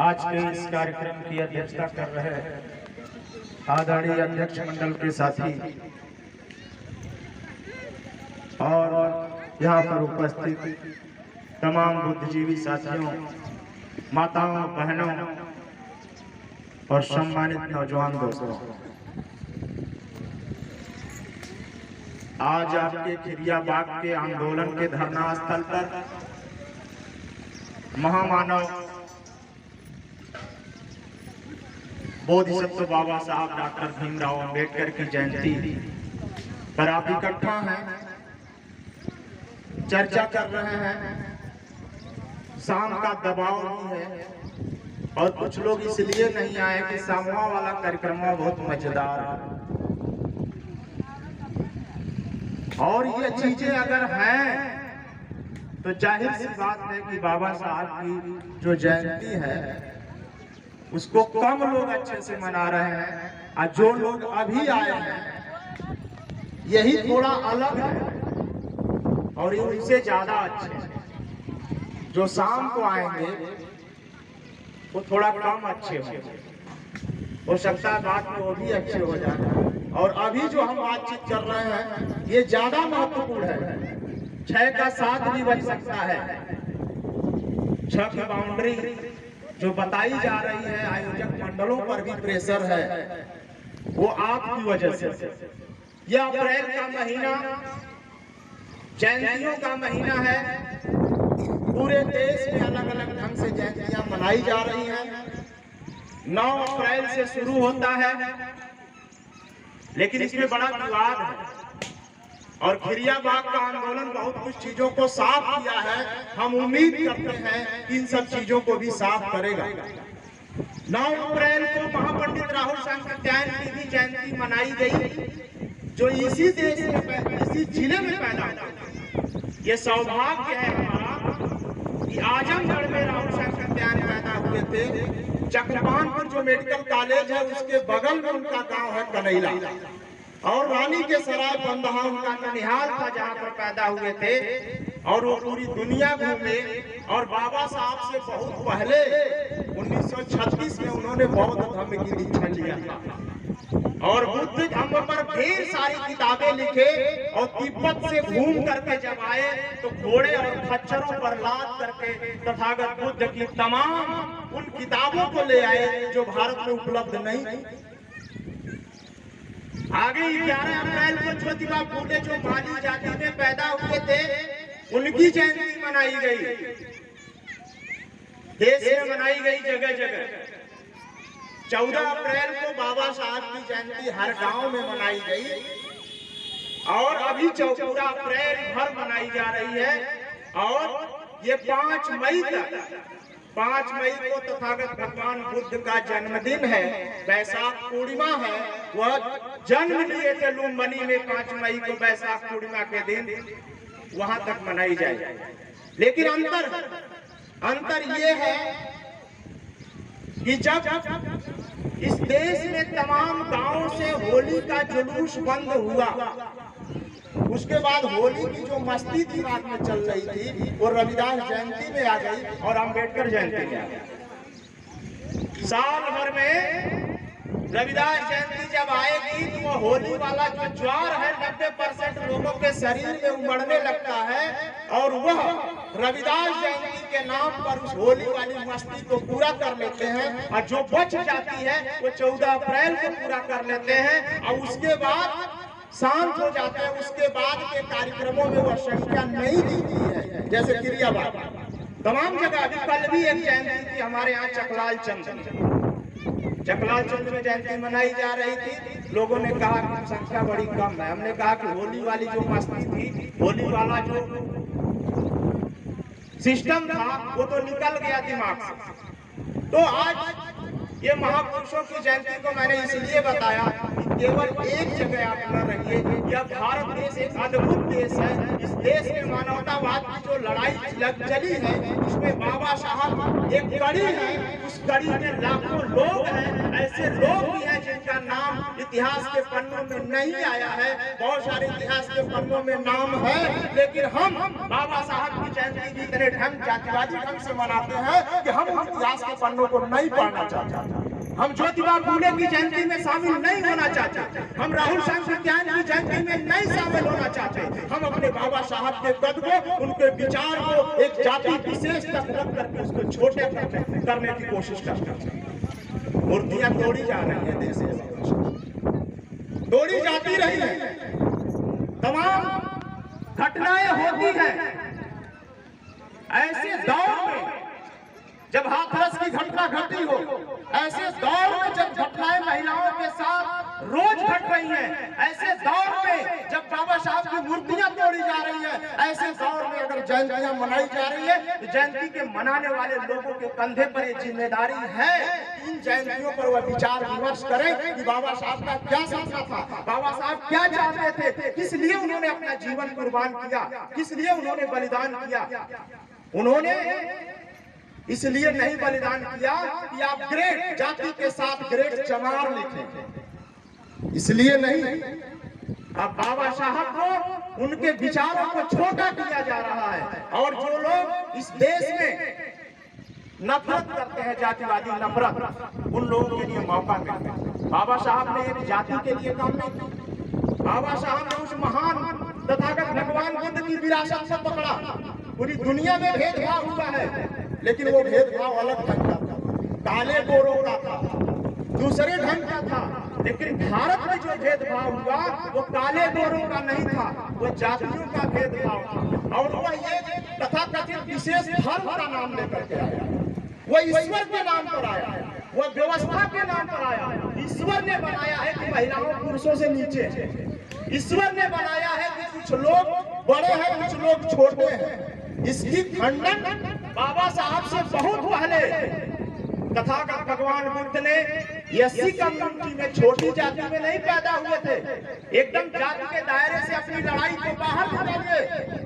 आज के इस कार्यक्रम की अध्यक्षता कर रहे आदरणीय अध्यक्ष मंडल के साथी और यहाँ पर उपस्थित तमाम बुद्धिजीवी साथियों, माताओं, बहनों और सम्मानित नौजवान दोस्तों, आज आपके खिरिया बाग के आंदोलन के धरना स्थल पर महामानव बोधिसत्व बाबा साहब डॉक्टर भीमराव अंबेडकर की जयंती पर आप इकट्ठा हैं, चर्चा कर रहे हैं। शाम का दबाव नहीं है और कुछ लोग इसलिए नहीं आए कि सामूहिक वाला कार्यक्रम बहुत मजेदार है। और ये चीजें अगर हैं तो जाहिर सी बात है कि बाबा साहब की जो जयंती है उसको कम लोग अच्छे से मना रहे हैं, और जो लोग अभी आए हैं यही थोड़ा अलग है और उनसे ज्यादा अच्छे हैं। जो शाम को आएंगे वो थोड़ा कम अच्छे होंगे, हो सकता है बाद में वो भी अच्छे हो जाए। और अभी जो हम बातचीत कर रहे हैं ये ज्यादा महत्वपूर्ण है। 6 का 7 भी बन सकता है। 6 की बाउंड्री जो बताई जा रही है, आयोजक मंडलों पर भी प्रेशर है, वो आपकी वजह से। यह अप्रैल का महीना जयंतियों का महीना है। पूरे देश में अलग अलग ढंग से जयंतियां मनाई जा रही हैं। 9 अप्रैल से शुरू होता है, लेकिन इसमें बड़ा विवाद है और खिरिया बाग का आंदोलन बहुत कुछ चीजों को साफ किया है। हम उम्मीद करते हैं कि इन सब चीजों को भी साफ करेगा। 9 अप्रैल को महापंडित राहुल सांकृत्यायन की भी जयंती मनाई गई, जो इसी देश में, इसी जिले में पैदा हुआ। ये सौभाग्य है हमारा कि आजमगढ़ में राहुल सांकृत्यायन पैदा हुए थे। चक्रपानपुर जो मेडिकल कॉलेज है उसके बगल में उनका गांव है कनैला, और रानी के सराय बंदहा उनका ननिहाल था जहाँ पर पैदा हुए थे। और वो पूरी दुनिया घूमे और बाबा साहब से बहुत पहले 1936 में उन्होंने बौद्ध धर्म की दीक्षा लिया था और बुद्ध धर्म पर ढेर सारी किताबें लिखे। और तिब्बत से घूम करके जब आए तो घोड़े और खच्चरों पर लाद करके तथागत बुद्ध की तमाम उन किताबों को ले आए जो भारत में उपलब्ध नहीं थी। आगे 11 अप्रैल को ज्योतिबा फूले जो माली जाति में पैदा हुए थे उनकी जयंती मनाई गई, देश में मनाई गई जगह जगह। 14 अप्रैल को बाबा साहब की जयंती हर गांव में मनाई गई और अभी 14 अप्रैल भर मनाई जा रही है। और ये 5 मई तक, 5 मई को तथागत भगवान बुद्ध का जन्मदिन है, वैशाख पूर्णिमा है। वह जन्म लिए थे लुम्बिनी में 5 मई को, वैशाख पूर्णिमा के दिन वहां तक मनाई जाए। लेकिन अंतर ये है कि जब इस देश में तमाम गांवों से होली का जुलूस बंद हुआ, उसके बाद होली की जो मस्ती दिमाग में चल रही थी वो रविदास जयंती में आ गई और अंबेडकर जयंती में आ गई। साल भर में रविदास जयंती जब आएगी तो वो होली वाला जो ज्वार है 90% लोगों के शरीर में उमड़ने लगता है और वह रविदास जयंती के नाम पर उस होली वाली मस्ती को पूरा कर लेते हैं। और जो बच जाती है वो 14 अप्रैल को पूरा कर लेते हैं और उसके बाद शांत हो जाते हैं। उसके बाद के कार्यक्रमों में वह संख्या नहीं दिखती है, जैसे क्रिया बाग तमाम जगह। अभी कल भी एक जयंती थी हमारे यहाँ चकलाल चंद में जयंती मनाई जा रही थी। लोगों ने कहा कि संख्या बड़ी कम है। हमने कहा कि होली वाली जो मस्ती थी, होली वाला जो सिस्टम था वो तो निकल गया दिमाग से। तो आज ये महापुरुषों की जयंती को मैंने इसलिए बताया कि केवल एक जगह आप न रहिए। यह भारत देश एक अद्भुत देश है। इस देश में मानवतावाद की जो लड़ाई चली है इसमें बाबा साहब एक कड़ी है। उस कड़ी में लाखों लोग हैं, ऐसे लोग भी हैं जिनका जिनका नाम इतिहास के पन्नों में नहीं आया है। बहुत सारे इतिहास के पन्नों में नाम है, लेकिन हम बाबा साहब की जयंती भी इतने ढंग जातिवादी ढंग से मनाते हैं कि हम उन इतिहास के पन्नों को नहीं पढ़ना चाहते। हम ज्योतिबा फूले की जयंती में शामिल नहीं होना चाहते। हम राहुल सांकृत्यायन की जयंती में नहीं शामिल होना चाहते। हम अपने बाबा साहब के कद को, उनके विचार को एक जाति विशेष तक रख करके उसको छोटे करने की कोशिश करते हैं। मूर्तियां तोड़ी जा रही है, देश में तोड़ी जाती रही है, तमाम घटनाएं होती हैं। ऐसे दौर में जब हाथरस की घटना घटी हो, ऐसे दौर में जब घटनाएं महिलाओं के साथ रोज घट रही हैं, ऐसे दौर में जब बाबा साहब की मूर्तियां तोड़ी जा रही है, ऐसे दौर में अगर जयंतियां मनाई जा रही है, तो जयंती के मनाने वाले लोगों के कंधे पर ये जिम्मेदारी है। इन जयंतियों पर वह विचार विमर्श करें कि बाबा साहब का क्या सपना था, बाबा साहब क्या चाहते थे, किस लिए उन्होंने अपना जीवन कुर्बान किया, किस लिए उन्होंने बलिदान किया। उन्होंने इसलिए नहीं बलिदान किया कि आप ग्रेट जाति के साथ ग्रेट चमार लिखें, इसलिए नहीं। अब बाबा साहब को, उनके विचारों को छोटा किया जा रहा है। और जो लोग इस देश में नफरत करते हैं, जातिवादी नफरत, उन लोगों के लिए मौका मिलता है। बाबा साहब ने एक जाति के लिए काम नहीं किया। बाबा साहब ने उस महान तथागत भगवान बुद्ध की विरासत से पकड़ा। पूरी दुनिया में भेदभाव हुआ है, लेकिन वो भेदभाव अलग ढंग का था, काले गोरों का था, दूसरे ढंग का था। लेकिन भारत में जो भेदभाव हुआ वो काले गोरों का नहीं था, वो जातियों का भेदभाव था। और वह ये तथाकथित विशेष धर्म का नाम लेकर के आया, वो ईश्वर के नाम पर आया, वो व्यवस्था के नाम पर आया। ईश्वर ने बनाया है कि महिलाओं पुरुषों से नीचे है। ईश्वर ने बनाया है कि कुछ लोग बड़े हैं, कुछ लोग छोटे हैं। इसकी खंडन बाबा साहब से बहुत पहले तथागत भगवान बुद्ध ने एससी कम्युनिटी में, छोटी जाति में नहीं पैदा हुए थे। एकदम जाति के दायरे से अपनी लड़ाई को बाहर निकालिए।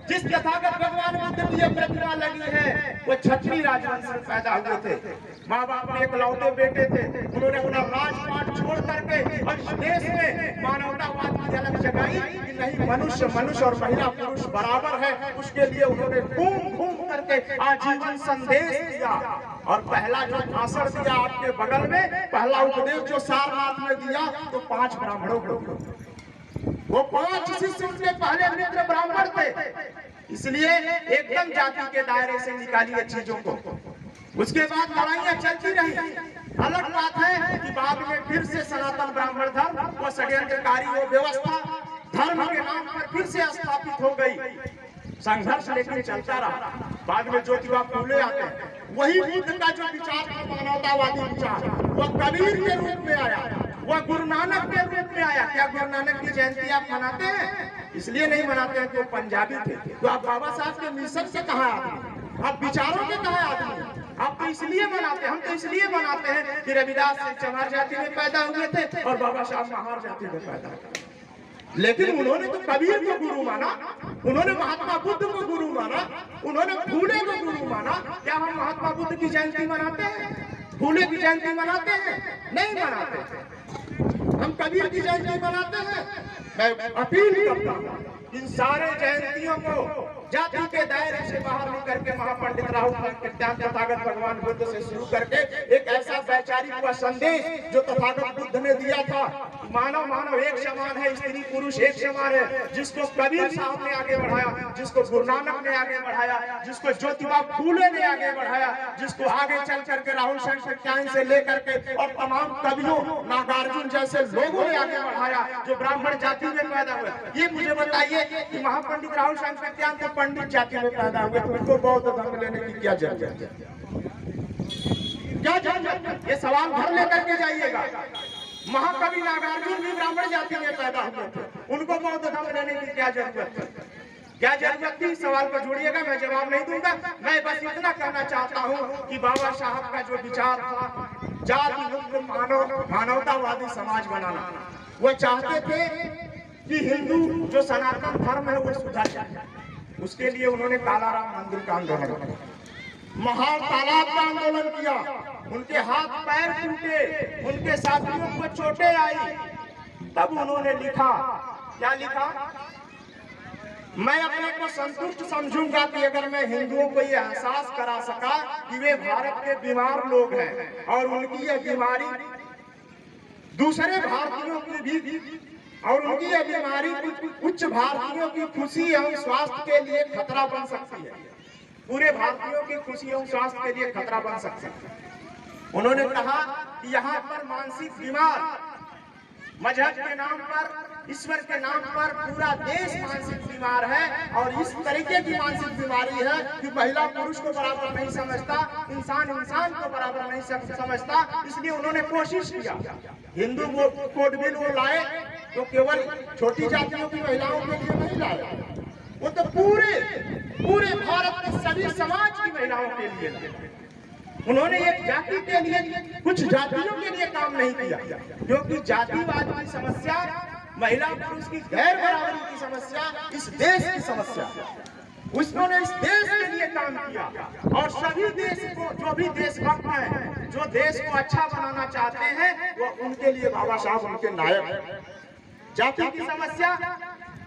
जिस तथागत भगवान बुद्ध की प्रतिमा लगी है वो क्षत्रिय राजवंश में पैदा हुए थे। माँ बाप के इकलौते बेटे थे। उन्होंने अपना राजपाट छोड़ करके और इस देश में मानवतावाद की झलक जगाई कि नहीं, मनुष्य और महिला पुरुष बराबर है। उसके लिए उन्होंने घूम घूम करके आजीवन संदेश दिया। और पहला जो भाषण दिया आपके बगल में, पहला उपदेश जो सारनाथ में दिया, तो 5 ब्राह्मणों को। वो 5 शिष्य उनके पहले मित्र ब्राह्मण थे। इसलिए एकदम जाति के दायरे से निकालिए चीजों को। उसके बाद लड़ाइयां चलती रही। अलग बात है कि बाद में फिर से सनातन ब्राह्मण धर्म, वो षड्यंत्रकारी वो व्यवस्था धर्म के नाम पर फिर से स्थापित हो गई। संघर्ष लेकिन चलता रहा। बाद में ज्योतिबा फूले आते हैं। वही बुद्ध का जो विचार था, मानवतावादी विचार, वह कबीर के रूप में आया, वह गुरु नानक के रूप में आया। क्या गुरु नानक की जयंती आप मनाते हैं? इसलिए नहीं मनाते हैं कि वो पंजाबी थे। तो आप बाबा साहब के मिशन से कहाँ आदमी, आप विचारों के कहाँ आदमी? आप तो इसलिए मनाते हैं, हम तो इसलिए मनाते हैं कि रविदास चमार जाति में पैदा हुए थे और बाबा साहब महार जाति में पैदा हुए। लेकिन उन्होंने तो कबीर को गुरु माना, उन्होंने महात्मा बुद्ध को गुरु माना, उन्होंने फूले को गुरु माना। क्या हम महात्मा बुद्ध की जयंती मनाते हैं? फूले की जयंती मनाते हैं? नहीं मनाते। हम कबीर की जयंती मनाते हैं। मैं अपील करता हूँ इन सारे जयंतियों को जाति के दायरे से बाहर निकल के महापंडित राहुल सांकृत्यायन तथागत भगवान बुद्ध से शुरू करके एक ऐसा वैचारिक हुआ संदेश जो तथागत बुद्ध ने दिया था, मानव मानव एक समान है, स्त्री पुरुष एक समान है, जिसको कबीर साहब ने आगे बढ़ाया, जिसको गुरु नानक ने आगे बढ़ाया, जिसको ज्योतिबा फूले ने आगे बढ़ाया, जिसको आगे चल करके राहुल सांकृत्यायन से लेकर के और तमाम कवियों, नागार्जुन जैसे लोगों ने आगे बढ़ाया, जो ब्राह्मण जाति में पैदा हुए। ये मुझे बताइए कि महापंडित राहुल सांकृत्यायन तो पंडित जाति में पैदा हुए, तो उनको बौद्ध धर्म लेने की क्या जरूरत है? क्या जरूरत? ये सवाल घर लेकर के जाइएगा। महाकवि नागार्जुन भी ब्राह्मण जाति में पैदा हुए थे, उनको बौद्ध धर्म लेने की क्या जरूरत है? क्या जरूरत थी? सवाल को जोड़िएगा, मैं जवाब नहीं दूंगा। मैं बस इतना कहना चाहता हूँ कि बाबा साहब का जो विचार था, जाति मुक्त मानवतावादी समाज बनाना, वो चाहते थे कि हिंदू जो सनातन धर्म है वो सुधर जाए। उसके लिए उन्होंने कालाराम मंदिर का आंदोलन किया, महान तालाब का आंदोलन किया, उनके हाथ पैर टूटे, उनके साथियों को चोटें आई, तब उन्होंने लिखा, क्या लिखा? मैं अपने को संतुष्ट समझूंगा कि अगर मैं हिंदुओं को ये एहसास करा सका कि वे भारत के बीमार लोग हैं और उनकी यह बीमारी दूसरे भारतीयों की भी, और उनकी यह बीमारी उच्च भारतीयों की खुशी एवं स्वास्थ्य के लिए खतरा बन सकती है, पूरे भारतीयों की खुशी एवं स्वास्थ्य के लिए खतरा बन सकती है। उन्होंने कहा कि यहाँ पर मानसिक बीमार, मजहब के नाम पर, ईश्वर के नाम पर पूरा देश मानसिक बीमार है, और इस तरीके की मानसिक बीमारी है कि महिला पुरुष को बराबर नहीं समझता, इंसान इंसान को बराबर नहीं समझता। इसलिए उन्होंने कोशिश किया हिंदू कोड बिल वो लाए तो केवल छोटी जातियों की महिलाओं के लिए नहीं लाए, वो तो पूरे भारत के सभी समाज की महिलाओं के लिए लाए। उन्होंने एक जाति के लिए, कुछ जातियों के लिए काम नहीं किया, क्योंकि जातिवाद की समस्या, महिला पुरुष की गैर बराबरी की समस्या इस देश की समस्या, उन्होंने इस देश के लिए काम किया। और सभी देश को, जो भी देशभक्त हैं, जो देश को अच्छा बनाना चाहते हैं, वो उनके लिए बाबा साहब उनके नायक हैं। जाति की समस्या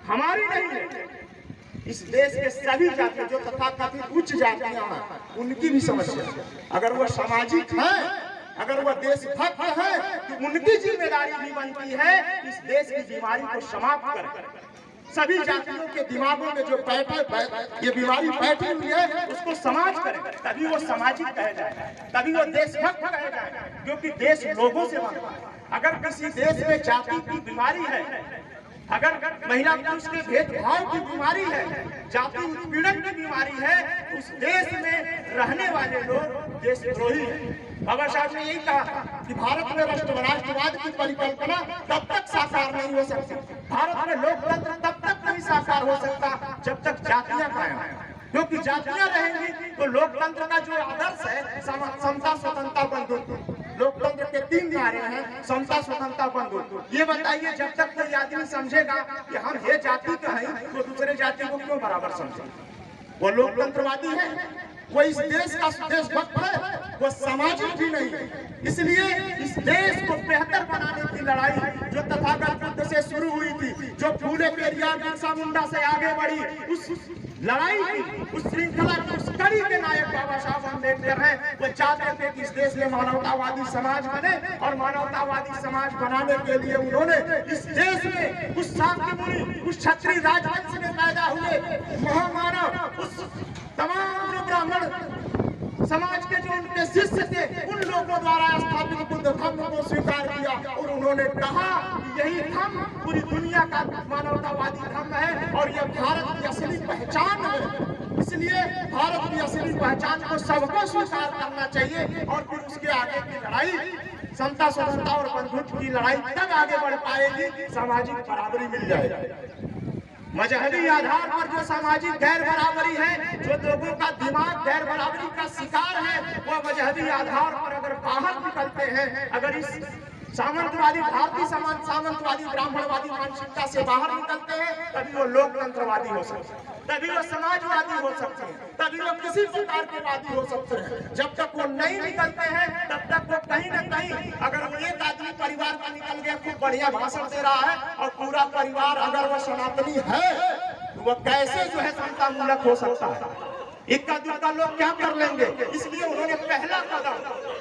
हमारी नहीं है, इस देश के सभी जाति जो तथाकथित उच्च जातियां हैं, उनकी भी समस्या। अगर वो सामाजिक है, अगर वह देशभक्त है, तो उनकी जिम्मेदारी भी बनती है इस देश की बीमारी को समाप्त करें। सभी जातियों के दिमागों में जो ये बीमारी बैठी हुई है, उसको समाज करें, तभी वो सामाजिक कहे जाए, तभी वो देशभक्त कहे जाए, क्योंकि देश लोगों से बनता है। अगर किसी देश में जाति की बीमारी है, अगर महिला पुरुष के भेदभाव की बीमारी है, जाति उत्पीड़न की बीमारी है, उस देश में रहने वाले लोग देशद्रोही हैं। बाबा साहब ने यही कहा कि भारत में राष्ट्रवाद की परिकल्पना तब तक साकार नहीं हो सकती, भारत में लोकतंत्र तब तक नहीं साकार हो सकता जब तक जातियां कायम हैं, क्योंकि जातियां रहेंगी तो लोकतंत्र का जो आदर्श है, समता स्वतंत्रता बंधुत्व, लोकतंत्र के 3 नारे हैं, समता स्वतंत्रता बंधुत्व। ये बताइए, जब तक कोई आदमी समझेगा कि हम ये जाति के हैं, तो दूसरे जाति को क्यों बराबर समझे? वो लोकतंत्रवादी है, वो इस देश का देशभक्त है, वो सामाजिक भी नहीं है। इसलिए इस देश को बेहतर बनाने की लड़ाई जो तथागत बुद्ध से शुरू हुई थी, जो फूले पेरियार बिरसा मुंडा से आगे बढ़ी, उस लड़ाई की, उस श्रृंखला की, उस कड़ी के नायक बाबा साहब अम्बेडकर हैं। वो चाहते थे कि इस देश में मानवतावादी समाज बने, और मानवतावादी समाज बनाने के लिए उन्होंने इस देश में उस शाक्य मुनि, उस क्षत्रिय राजवंश में पैदा हुए महामानव, उस तमाम जो ब्राह्मण समाज के जो उनके शिष्य थे, उन लोगों द्वारा स्थापित बुद्ध धर्म को स्वीकार किया, और उन्होंने कहा कि यही धर्म पूरी दुनिया का मानवतावादी धर्म है, और यह भारत की असली पहचान है। इसलिए भारत की असली पहचान को सबको स्वीकार करना चाहिए, और फिर उसके आगे की लड़ाई, समता स्वतंत्रता और बंधुत्व की लड़ाई तब आगे बढ़ पाएगी, सामाजिक बराबरी मिल जाएगी। मजहबी आधार पर जो सामाजिक गैर बराबरी है, जो लोगों का दिमाग गैर बराबरी का शिकार है, वो मजहबी आधार पर अगर बाहर निकलते हैं, अगर इस सामंतवादी, भारतीय सामंतवादी ब्राह्मणवादी मानसिकता से बाहर निकलते हैं, तभी वो लोकतंत्रवादी हो सकते हैं, तभी वो समाजवादी हो सकते हैं, तभी वो किसी प्रकार के वादी हो सकते हैं। जब तक वो नहीं निकलते हैं, तब तक वो कहीं न कहीं, अगर वो एक आदमी परिवार का निकल गया, खूब बढ़िया भाषण दे रहा है, और पूरा परिवार अगर वो सनातनी है, तो वो कैसे जो है समतामूलक हो सकता है? इक्का दुक्का लोग क्या कर लेंगे? इसलिए उन्होंने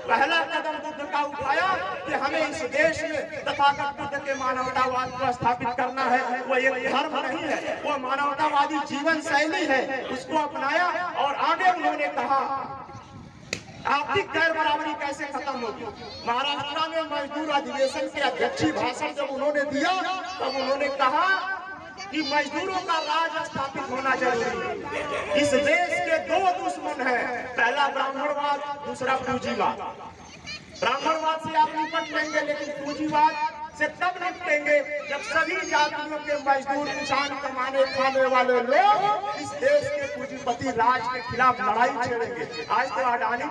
पहला कदम बुद्ध का उठाया कि हमें इस देश में तथागत बुद्ध के मानवतावाद को स्थापित करना है। वो एक धर्म नहीं है, वो मानवतावादी जीवन शैली है, उसको अपनाया। और आगे उन्होंने कहा आर्थिक गैर बराबरी कैसे खत्म होगी। महाराष्ट्र में मजदूर अधिवेशन के अध्यक्षीय भाषण जब उन्होंने दिया, तब उन्होंने कहा कि मजदूरों का राज स्थापित होना जरूरी है। इस देश के 2 दुश्मन हैं, पहला ब्राह्मणवाद, दूसरा पूंजीवाद। ब्राह्मणवाद से आप निपट लेंगे, लेकिन पूंजीवाद से तब निपटेंगे जब सभी जातियों के मजदूर, किसान, कमाने खाने वाले लोग इस देश के पूंजीपति राज के खिलाफ लड़ाई छेड़ेंगे। आज तो अडानी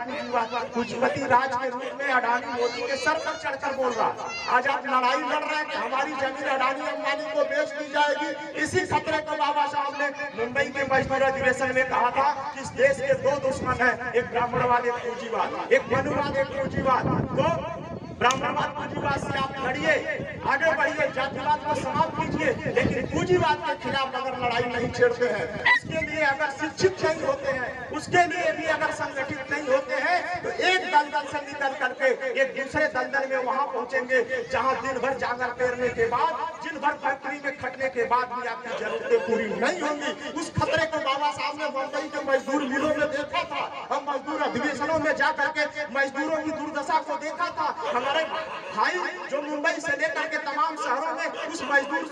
पूंजीपति राज के रूप में अडानी मोदी के सर पर चढ़कर बोल रहा। आज आप लड़ाई लड़ रहे हैं कि हमारी जमीन अडानी अंबानी को बेच दी जाएगी। इसी खतरे को बाबा साहब ने मुंबई के मजदूर अधिवेशन में कहा था कि इस देश के दो दुश्मन हैं, एक ब्राह्मणवाद, एक पूंजीवाद, एक मनुवाद, एक पूंजीवाद। तो ब्राह्मणवाद पूंजीवाद से आप लड़िए, आगे बढ़िए, जातिवाद को समाप्त कीजिए, लेकिन पूंजीवाद के खिलाफ अगर लड़ाई नहीं छेड़ते हैं, उसके लिए अगर शिक्षित नहीं होते हैं, उसके लिए भी अगर संगठित नहीं होते हैं, तो एक दलदल से निकल करके एक दूसरे दलदल में वहां पहुंचेंगे जहां दिन भर जागर पेरने के बाद, दिन भर फैक्ट्री में खटने के बाद भी आपकी जरूरतें पूरी नहीं होंगी। उस खतरे को बाबा साहब ने मुंबई के मजदूर मिलों में देखा था। हम मजदूर अधिवेशनों में जाकर के मजदूरों की दुर्दशा को देखा था। हमारे भाई जो मुंबई से लेकर के तमाम शहरों में उस मजदूर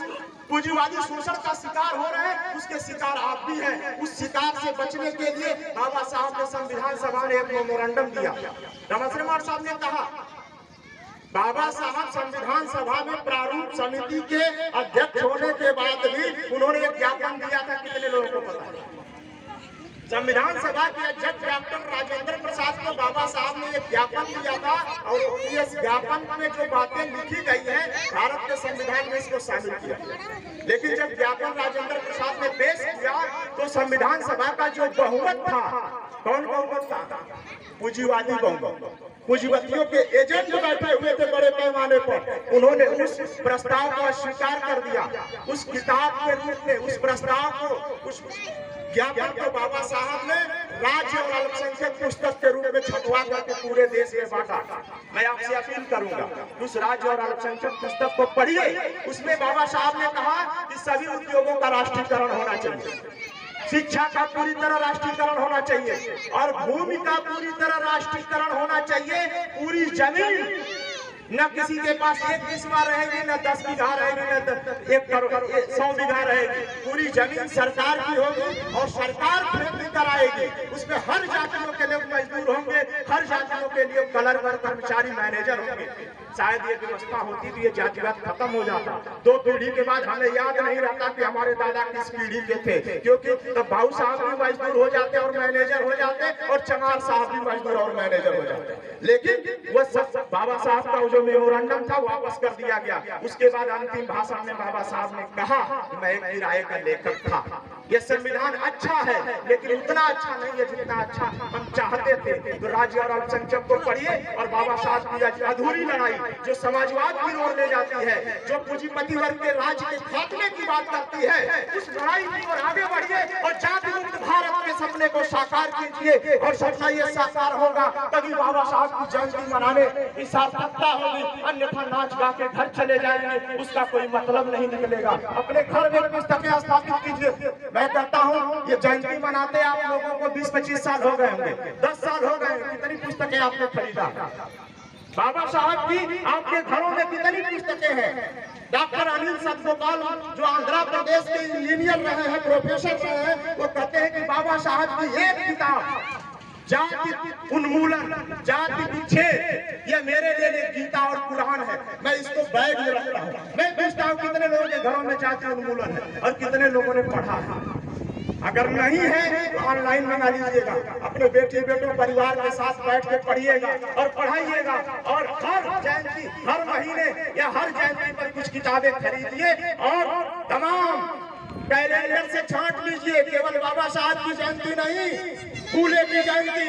पूंजीवादी शोषण का शिकार हो रहे हैं, उसके शिकार आप भी हैं। उस शिकार से बचने के लिए बाबा साहब ने संविधान सभा ने एक मेमोरेंडम दिया। रमश्रीमार साहब ने कहा, बाबा साहब संविधान सभा में प्रारूप समिति के अध्यक्ष होने के बाद भी उन्होंने एक ज्ञापन दिया था। कितने लोगों को पता है? संविधान सभा के अध्यक्ष डॉक्टर राजेंद्र प्रसाद को बाबा साहब ने एक ज्ञापन दिया था और इस ज्ञापन में जो बातें लिखी गई हैं भारत के संविधान में इसको शामिल किया। लेकिन जब ज्ञापन राजेंद्र प्रसाद ने पेश किया तो संविधान सभा का जो बहुमत था, कौन बहुमत था? पूंजीवादी बहुमत। पूंजीपतियों के एजेंट बैठे हुए थे बड़े पैमाने पर, उन्होंने उस प्रस्ताव को अस्वीकार कर दिया। उस किताब के रूप में उस प्रस्ताव को, उस ज्ञापन को बाबा साहब ने राज्य और अल्पसंख्यक पुस्तक के रूप में छपवा करके पूरे देश में बांटा। मैं आपसे अपील करूंगा, उस राज्य और अल्पसंख्यक पुस्तक को पढ़िए। उसमें बाबा साहब ने कहा कि सभी उद्योगों का राष्ट्रीयकरण होना चाहिए, शिक्षा का पूरी तरह राष्ट्रीयकरण होना चाहिए और भूमि का पूरी तरह राष्ट्रीयकरण होना चाहिए। पूरी जमीन न किसी के पास 1 बिस्वा रहेगी, न 10 बीघा रहेगी, न 1 करोड़ 100 बीघा रहेगी। पूरी जमीन सरकार की होगी और सरकार खरीद कराएगी। उसमें हर जातियों के लोग मजदूर होंगे, हर जातियों के लिए कलरवर, कर्मचारी, मैनेजर होंगे। शायद ये व्यवस्था होती तो ये जातिवाद खत्म हो जाता। 2 पीढ़ी के बाद हमें याद नहीं रहता कि हमारे दादा किस पीढ़ी के थे, क्योंकि तब भाऊ साहब भी मजदूर हो जाते और मैनेजर हो जाते और चमार साहब भी मजदूर और मैनेजर हो जाते। लेकिन वो सब बाबा साहब का जो मेमोरेंडम था वापस कर दिया गया। उसके बाद अंतिम भाषण में बाबा साहब ने कहा कि मैं एक किराए का लेखक था। ये संविधान अच्छा है लेकिन उतना अच्छा नहीं है जितना अच्छा हम चाहते थे। तो राज्य और अल्पसंख्यक को पढ़िए और बाबा साहब की अधूरी लड़ाई जो समाजवाद की ओर ले जाती है, जो पूंजीपति वर्ग के राज के खात्मे की बात करती है, उस लड़ाई की ओर आगे बढ़िए और जाति मुक्त भारत के सपने को साकार कीजिए। और सपना ये साकार होगा तभी बाबा साहब की जयंती मनाने की सार्थकता होगी। अन्यथा नाच गा के घर चले जाएंगे, उसका कोई मतलब नहीं निकलेगा। अपने घर में पुस्तकें स्थापित कीजिए। मैं कहता हूँ ये जयंती मनाते आप लोगों को 20-25 साल हो गए होंगे, 10 साल हो गए। कितनी पुस्तकें आपने खरीदा? बाबा साहब की आपके घरों में कितनी पुस्तकें हैं? डॉक्टर अनिल सतगोपाल जो आंध्र प्रदेश के इंजीनियर रहे हैं, प्रोफेसर रहे हैं, वो कहते हैं कि बाबा साहब की एक किताब जाति उन्मूलन, जाति विच्छेद, ये मेरे लिए गीता और कुरान है। मैं इसको बैग में रखता हूँ। मैं पूछता हूँ कितने लोगों के घरों में जाति उन्मूलन है और कितने लोगों ने पढ़ा है? अगर नहीं है तो ऑनलाइन मंगा लीजिएगा, अपने बेटी बेटों परिवार के साथ बैठ के पढ़िएगा और पढ़ाइएगा। और हर जयंती, हर महीने या हर जयंती पर कुछ किताबें खरीदिए और तमाम कैलेंडर से छांट लीजिए। केवल बाबा साहब की जयंती नहीं, फूले की जयंती।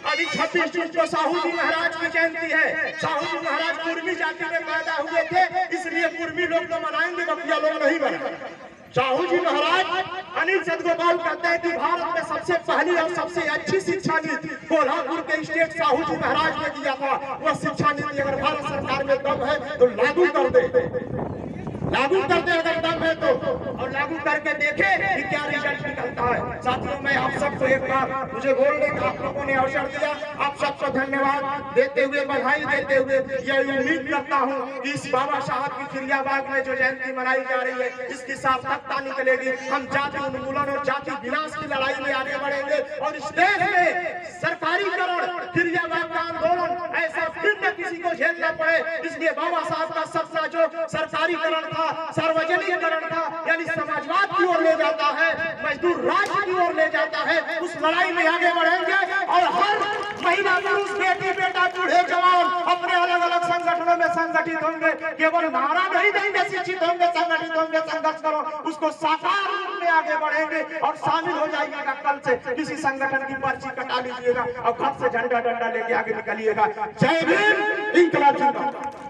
अभी 26 जून को साहू जी महाराज की जयंती है। साहू जी महाराज कुर्मी जाति में पैदा हुए थे, इसलिए कुर्मी लोग तो मनाएंगे, बकिया लोग नहीं मनाएंगे। साहू जी महाराज, अनिल सतगोपाल कहते हैं कि भारत में सबसे पहली और सबसे अच्छी शिक्षा नीति कोल्हापुर के स्टेट साहू जी महाराज ने दिया था। वह शिक्षा नीति अगर भारत सरकार में दम है तो लागू कर दे, लागू कर दे अगर दम है तो, और लागू करके देखे कि क्या रिजल्ट निकलता है। साथियों, मैं आप सबको एक बार मुझे बोलने का आप लोगों ने अवसर दिया, आप सबको धन्यवाद देते हुए, बधाई देते हुए यह उम्मीद करता हूँ कि इस बाबा साहब की फिरियाबाग में जो जयंती मनाई जा रही है इसकी सार्थकता निकलेगी। हम जाति उन्मूलन और जाति विनाश की लड़ाई में आगे बढ़ेंगे और इस देश में सरकारीकरण, फिरियाबाग का आंदोलन ऐसा फिर किसी को झेलना पड़े। इसलिए बाबा साहब का सपना जो सरकारीकरण था, सार्वजनिकरण था, यानी समाजवाद की ओर ले जाता है, मजदूर राज की ओर ले जाता है, उस लड़ाई में आगे बढ़ेंगे। और हर महिला पुरुष, बेटी बेटा, बूढ़े जवान अपने अलग अलग संगठनों में संगठित होंगे। केवल नारा नहीं देंगे, शिक्षित होंगे, संगठित होंगे, संघर्ष करो, उसको साकार रूप में आगे बढ़ेंगे और शामिल हो जाइएगा। कल से किसी संगठन की पर्ची कटा लीजिएगा और घर से झंडा डंडा लेके आगे निकलिएगा। जय भीम, इंकलाब जिंदाबाद।